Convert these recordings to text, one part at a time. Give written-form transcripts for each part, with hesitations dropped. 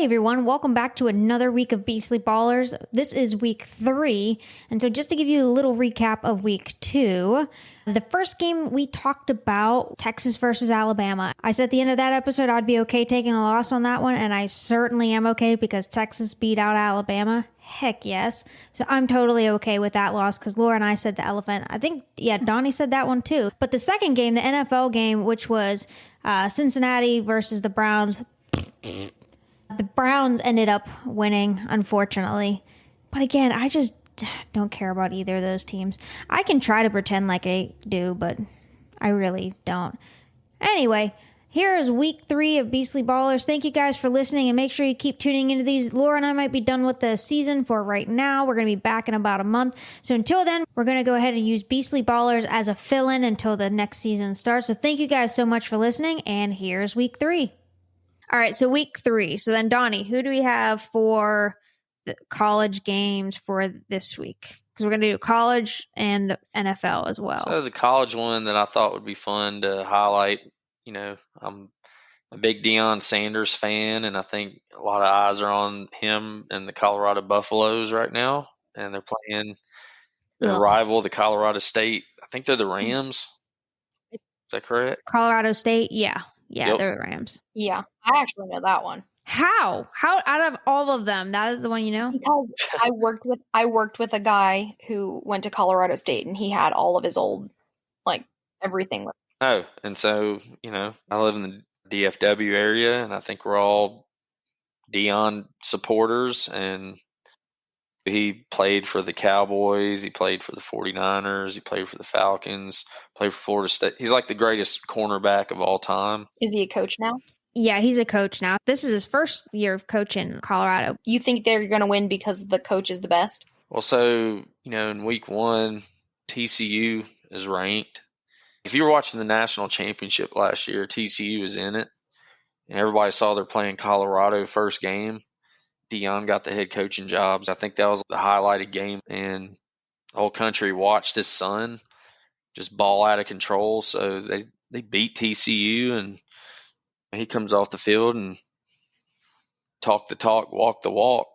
Hey everyone, welcome back to another week of Beastly Ballers. This is week 3, and so just to give you a little recap of week 2, the first game we talked about, Texas versus Alabama. I said at the end of that episode I'd be okay taking a loss on that one, and I certainly am okay because Texas beat out Alabama. Heck yes. So I'm totally okay with that loss because Laura and I said the elephant. I think, Donnie said that one too. But the second game, the NFL game, which was Cincinnati versus the Browns, the Browns ended up winning, unfortunately. But again, I just don't care about either of those teams. I can try to pretend like I do, but I really don't. Anyway, here is week 3 of Beastly Ballers. Thank you guys for listening, and make sure you keep tuning into these. Laura and I might be done with the season for right now. We're going to be back in about a month. So until then, we're going to go ahead and use Beastly Ballers as a fill-in until the next season starts. So thank you guys so much for listening, and here's week 3. All right, so week 3. So then, Donnie, who do we have for the college games for this week? Because we're going to do college and NFL as well. So the college one that I thought would be fun to highlight, I'm a big Deion Sanders fan, and I think a lot of eyes are on him and the Colorado Buffaloes right now, and they're playing their rival, the Colorado State. I think they're the Rams. Is that correct? Colorado State, yeah. Yeah, Yep. they're the Rams. Yeah, I actually know that one. How out of all of them, that is the one you know? Because I worked with a guy who went to Colorado State, and he had all of his old, everything. Oh, and so, I live in the DFW area, and I think we're all Deion supporters, and he played for the Cowboys, he played for the 49ers, he played for the Falcons, played for Florida State. He's like the greatest cornerback of all time. Is he a coach now? Yeah, he's a coach now. This is his first year of coaching Colorado. You think they're going to win because the coach is the best? Well, so, in week 1, TCU is ranked. If you were watching the national championship last year, TCU was in it, and everybody saw they're playing Colorado first game. Deion got the head coaching jobs. I think that was the highlighted game, and the whole country watched his son just ball out of control. So they beat TCU, and he comes off the field and talk the talk, walk the walk.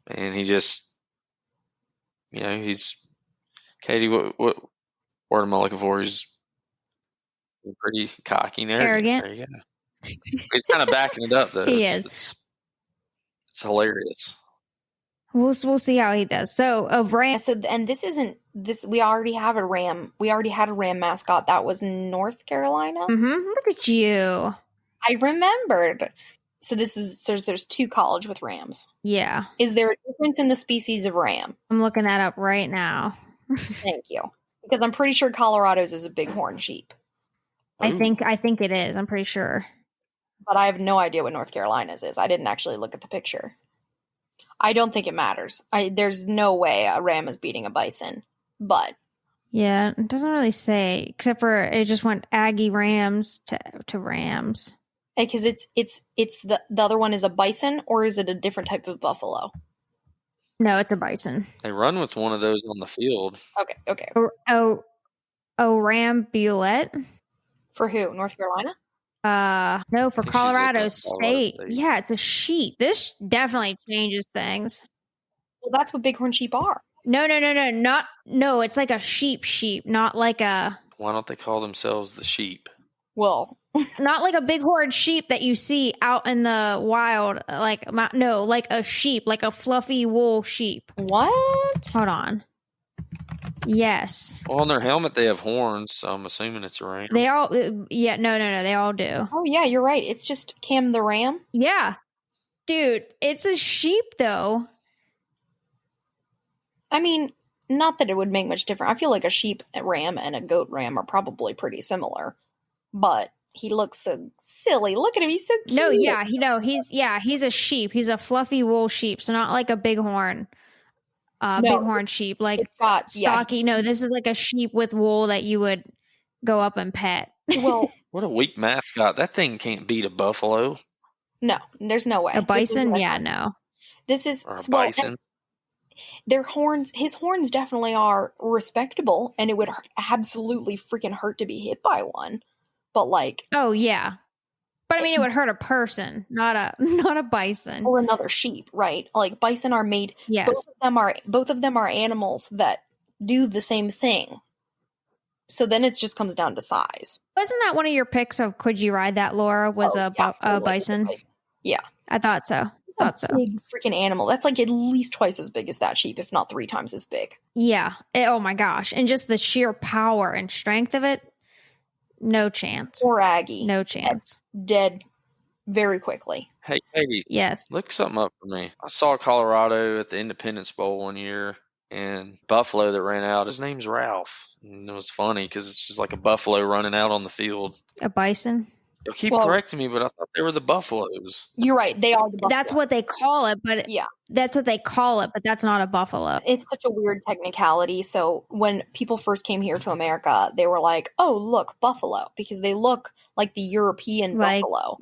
And he just, he's Katie. What word am I looking for? He's pretty cocky and arrogant. There you go. He's kind of backing it up though. He is. It's hilarious. We'll see how he does. So Rams. So, and this isn't this. We already have a Ram. We already had a Ram mascot. That was North Carolina. Mm-hmm. Look at you. I remembered. So there's 2 college with Rams. Yeah. Is there a difference in the species of ram? I'm looking that up right now. Thank you, because I'm pretty sure Colorado's is a bighorn sheep. I think it is. I'm pretty sure. But I have no idea what North Carolina's is. I didn't actually look at the picture. I don't think it matters. There's no way a ram is beating a bison. But yeah, it doesn't really say, except for it just went Aggie Rams to Rams. Because it's the other one is a bison, or is it a different type of buffalo? No, it's a bison. They run with one of those on the field. Okay. Oh, Ram Bulette. For who? North Carolina? No, for Colorado State. Yeah, it's a sheep. This definitely changes things. Well, that's what bighorn sheep are. No, it's like a sheep, not like a... Why don't they call themselves the sheep? Well... Not like a bighorn sheep that you see out in the wild. Like a sheep, like a fluffy wool sheep. What? Hold on. Yes. Well, on their helmet they have horns, so I'm assuming it's a ram. They all, no, they all do. Oh yeah, you're right. It's just Cam the ram. Yeah, dude, it's a sheep though. I mean, not that it would make much difference. I feel like a sheep ram and a goat ram are probably pretty similar, but he looks so silly. Look at him; he's so cute. No, yeah, he's a sheep. He's a fluffy wool sheep, so not like a bighorn. Bighorn sheep, like stocky. No, this is like a sheep with wool that you would go up and pet. Well, what a weak mascot. That thing can't beat a buffalo. No, there's no way. A bison? Yeah, no. This is or a bison. Their horns, his horns definitely are respectable, and it would absolutely freaking hurt to be hit by one. But oh yeah, But I mean, it would hurt a person, not a bison. Or another sheep, right? Like bison are made. Yes. Both of them are animals that do the same thing. So then it just comes down to size. Wasn't that one of your picks of could you ride that, Laura? Was a bison? Yeah. I thought so. It's a big freaking animal. That's like at least twice as big as that sheep, if not 3 times as big. Yeah. Oh my gosh. And just the sheer power and strength of it, no chance. Poor Aggie. No chance. Dead very quickly. Hey, Katie. Yes. Look something up for me. I saw Colorado at the Independence Bowl one year, and buffalo that ran out, his name's Ralph. And it was funny because it's just like a buffalo running out on the field. A bison? You'll keep correcting me, but I thought they were the buffaloes. You're right. They are the buffalo. That's what they call it, but yeah, that's what they call it, but that's not a buffalo. It's such a weird technicality. So when people first came here to America, they were like, oh, look, buffalo, because they look like the European buffalo.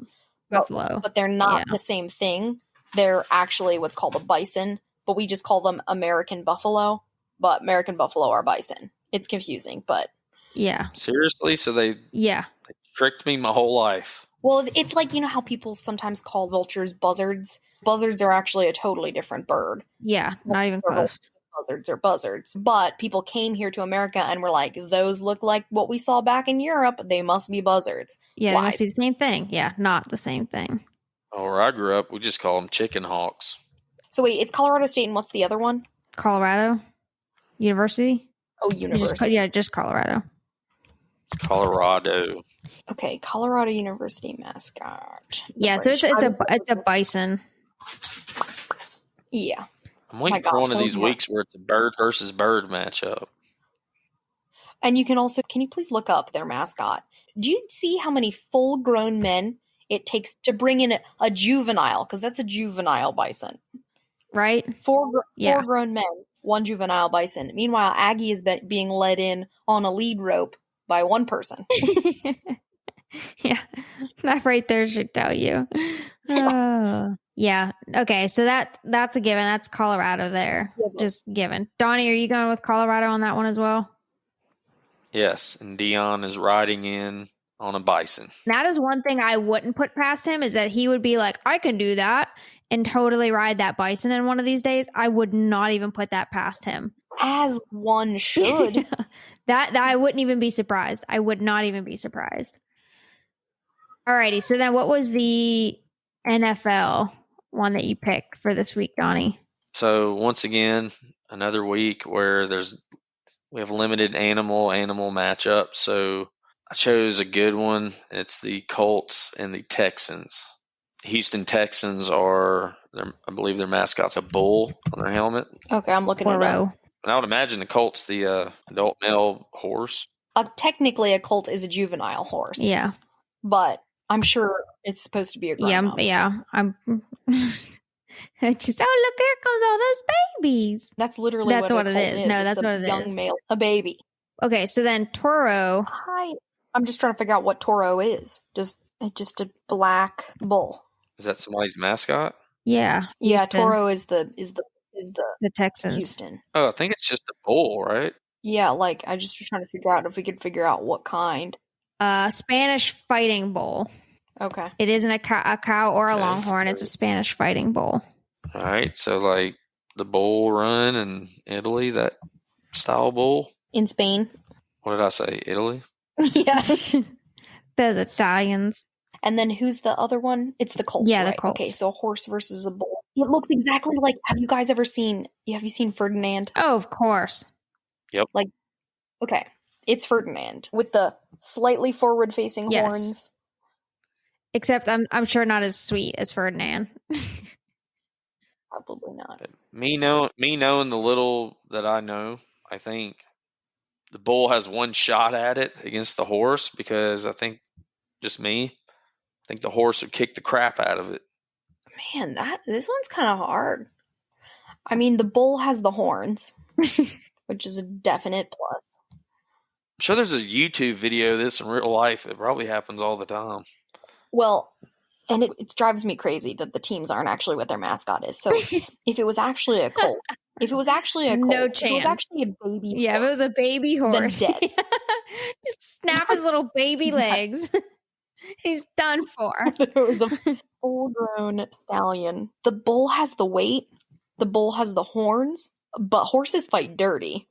But they're not the same thing. They're actually what's called a bison, but we just call them American buffalo. But American buffalo are bison. It's confusing, but yeah. Seriously? So they tricked me my whole life. Well, it's like, you know how people sometimes call vultures buzzards? Buzzards are actually a totally different bird. Yeah, not even close. Buzzards are buzzards. But people came here to America and were like, those look like what we saw back in Europe. They must be buzzards. Yeah, they must be the same thing. Yeah, not the same thing. Oh, where I grew up, we just call them chicken hawks. So wait, it's Colorado State, and what's the other one? Colorado University? Oh, University. Just Colorado. It's Colorado. Okay, Colorado University mascot. Yeah, so it's a bison. Yeah. I'm waiting for one of these weeks where it's a bird versus bird matchup. And can you please look up their mascot? Do you see how many full-grown men it takes to bring in a juvenile? Because that's a juvenile bison. Right? Four grown men, one juvenile bison. Meanwhile, Aggie is being led in on a lead rope by one person. Yeah, that right there should tell you. Yeah. Okay, so that's a given. That's Colorado there. Just given. Donnie, are you going with Colorado on that one as well? Yes, and Dion is riding in on a bison. That is one thing I wouldn't put past him, is that he would be like, I can do that and totally ride that bison in one of these days. I would not even put that past him. As one should. That I wouldn't even be surprised. I would not even be surprised. Alrighty, so then what was the NFL one that you picked for this week, Donnie? So once again, another week where we have limited animal matchups. So I chose a good one. It's the Colts and the Texans. Houston Texans I believe their mascot's a bull on their helmet. Okay, I'm looking at it. And I would imagine the Colt's the adult male horse. Technically, a colt is a juvenile horse. Yeah. But I'm sure it's supposed to be a grandma. Yeah. I'm just, oh, look, here comes all those babies. That's literally what it is. No, that's what it is. Young male, a baby. Okay, so then Toro. I'm just trying to figure out what Toro is. Just a black bull. Is that somebody's mascot? Yeah. Yeah, Houston. Toro is the Texans. Houston. Oh, I think it's just a bull, right? Yeah, like I just was trying to figure out if we could figure out what kind. Spanish fighting bull. Okay. It isn't a cow or a longhorn. It's a Spanish fighting bull. All right. So like the bull run in Italy, that style bull. In Spain. What did I say? Italy? Yes. Those Italians. And then who's the other one? It's the Colts. Yeah, right? the Colts. Okay, so a horse versus a bull. It looks exactly like. Have you guys ever seen? Have you seen Ferdinand? Oh, of course. Yep. Okay, it's Ferdinand with the slightly forward-facing horns. Except I'm sure not as sweet as Ferdinand. Probably not. Me knowing the little that I know, I think the bull has one shot at it against the horse, because I think the horse would kick the crap out of it. Man, this one's kind of hard. I mean, the bull has the horns, which is a definite plus. I'm sure there's a YouTube video of this in real life. It probably happens all the time. Well, and it drives me crazy that the teams aren't actually what their mascot is. So if it was actually a colt, no chance. If it was actually a baby horse, if it was a baby horse, then dead. Just snap his little baby legs. He's done for. It was a full-grown stallion. The bull has the weight. The bull has the horns. But horses fight dirty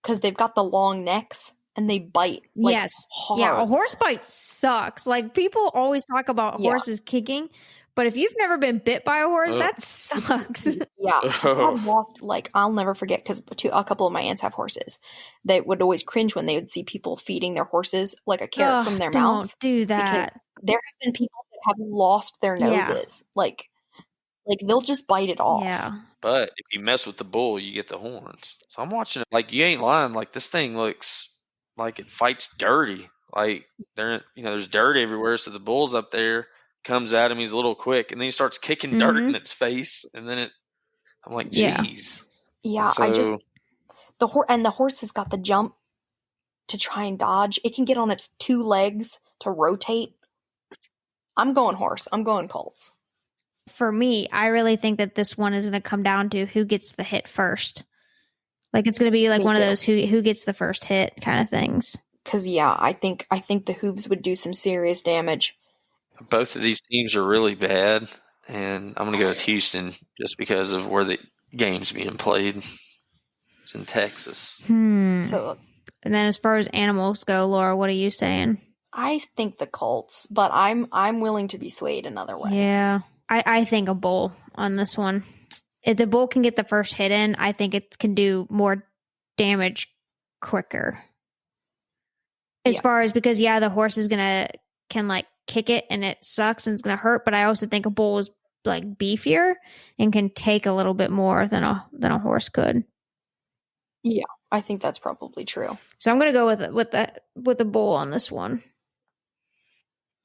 because they've got the long necks and they bite. Like, yes. hard. Yeah, a horse bite sucks. Like, people always talk about horses kicking, but if you've never been bit by a horse, that sucks. Yeah. I've lost, like, I'll never forget because a couple of my aunts have horses. They would always cringe when they would see people feeding their horses like a carrot from their mouth. Don't do that. Because there have been people that have lost their noses. Yeah. Like they'll just bite it off. Yeah. But if you mess with the bull, you get the horns. So I'm watching it. Like, you ain't lying. Like, this thing looks like it fights dirty. Like, there's dirt everywhere. So the bull's up there, comes at him. He's a little quick, and then he starts kicking dirt in its face. And then I'm like, geez. Yeah. So, the horse has got the jump to try and dodge. It can get on its two legs to rotate. I'm going horse. I'm going Colts. For me, I really think that this one is going to come down to who gets the hit first. Like, it's going to be like one of those who gets the first hit kind of things. Because I think the hooves would do some serious damage. Both of these teams are really bad, and I'm going to go with Houston just because of where the game's being played. It's in Texas. So, and then as far as animals go, Laura, what are you saying? I think the Colts, but I'm willing to be swayed another way. Yeah. I think a bull on this one. If the bull can get the first hit in, I think it can do more damage quicker. As far as, because the horse is can like kick it and it sucks and it's gonna hurt, but I also think a bull is like beefier and can take a little bit more than a horse could. Yeah, I think that's probably true. So I'm gonna go with the bull on this one.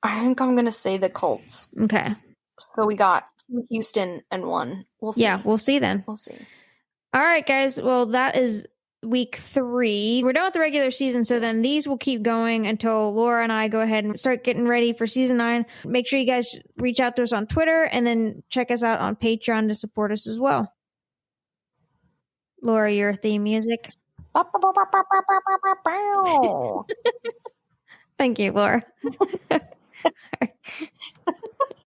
I think I'm gonna say the Colts. Okay. So we got 2 Houston and 1. We'll see. Yeah, we'll see then. We'll see. All right, guys. Well, that is week 3. We're done with the regular season, so then these will keep going until Laura and I go ahead and start getting ready for season 9. Make sure you guys reach out to us on Twitter and then check us out on Patreon to support us as well. Laura, your theme music. Thank you, Laura.